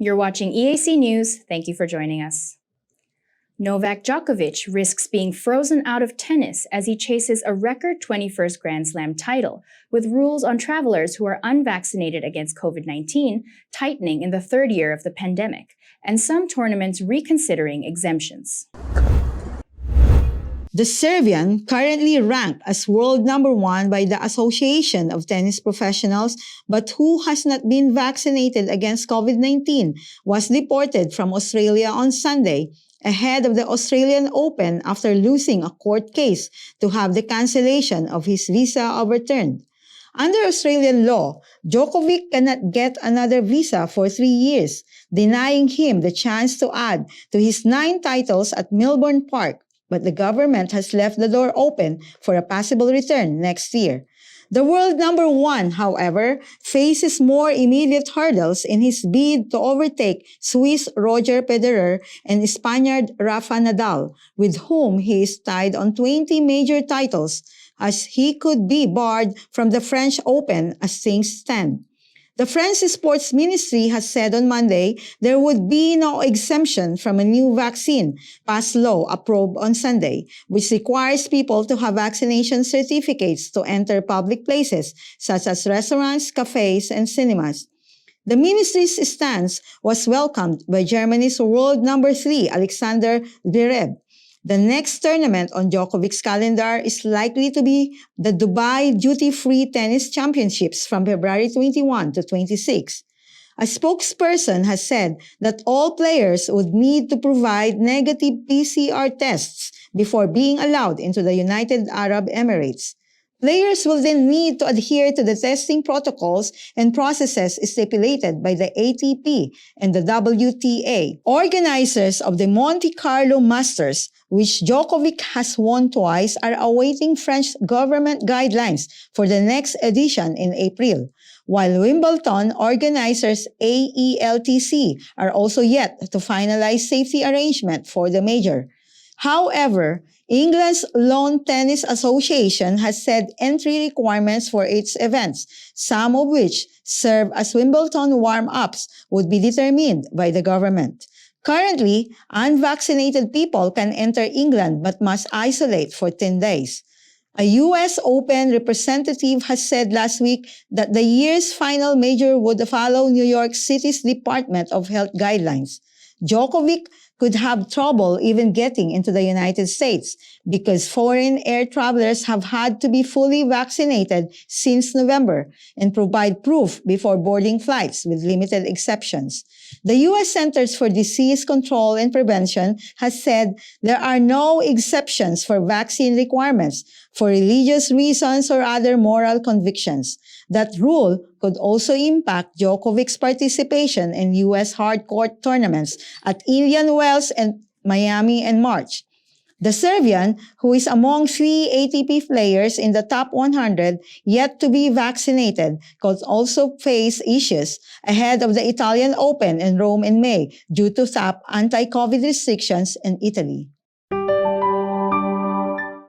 You're watching EAC News. Thank you for joining us. Novak Djokovic risks being frozen out of tennis as he chases a record 21st Grand Slam title, with rules on travelers who are unvaccinated against COVID-19 tightening in the third year of the pandemic, and some tournaments reconsidering exemptions. The Serbian, currently ranked as world number 1 by the Association of Tennis Professionals, but who has not been vaccinated against COVID-19, was deported from Australia on Sunday, ahead of the Australian Open after losing a court case to have the cancellation of his visa overturned. Under Australian law, Djokovic cannot get another visa for 3 years, denying him the chance to add to his 9 titles at Melbourne Park. But the government has left the door open for a possible return next year. The world number 1, however, faces more immediate hurdles in his bid to overtake Swiss Roger Federer and Spaniard Rafa Nadal, with whom he is tied on 20 major titles, as he could be barred from the French Open as things stand. The French Sports Ministry has said on Monday there would be no exemption from a new vaccine passed law approved on Sunday, which requires people to have vaccination certificates to enter public places such as restaurants, cafes, and cinemas. The ministry's stance was welcomed by Germany's world number 3, Alexander Zverev. The next tournament on Djokovic's calendar is likely to be the Dubai Duty-Free Tennis Championships from February 21 to 26. A spokesperson has said that all players would need to provide negative PCR tests before being allowed into the United Arab Emirates. Players will then need to adhere to the testing protocols and processes stipulated by the ATP and the WTA. Organizers of the Monte Carlo Masters, which Djokovic has won twice, are awaiting French government guidelines for the next edition in April, while Wimbledon organizers AELTC are also yet to finalize safety arrangement for the major. However, England's Lawn Tennis Association has set entry requirements for its events, some of which serve as Wimbledon warm-ups, would be determined by the government. Currently, unvaccinated people can enter England but must isolate for 10 days. A U.S. Open representative has said last week that the year's final major would follow New York City's Department of Health guidelines. Djokovic could have trouble even getting into the United States because foreign air travelers have had to be fully vaccinated since November and provide proof before boarding flights with limited exceptions. The U.S. Centers for Disease Control and Prevention has said there are no exceptions for vaccine requirements for religious reasons or other moral convictions. That rule could also impact Djokovic's participation in U.S. hardcourt tournaments at Indian Wells and Miami in March. The Serbian, who is among 3 ATP players in the top 100 yet to be vaccinated, could also face issues ahead of the Italian Open in Rome in May due to top anti-COVID restrictions in Italy.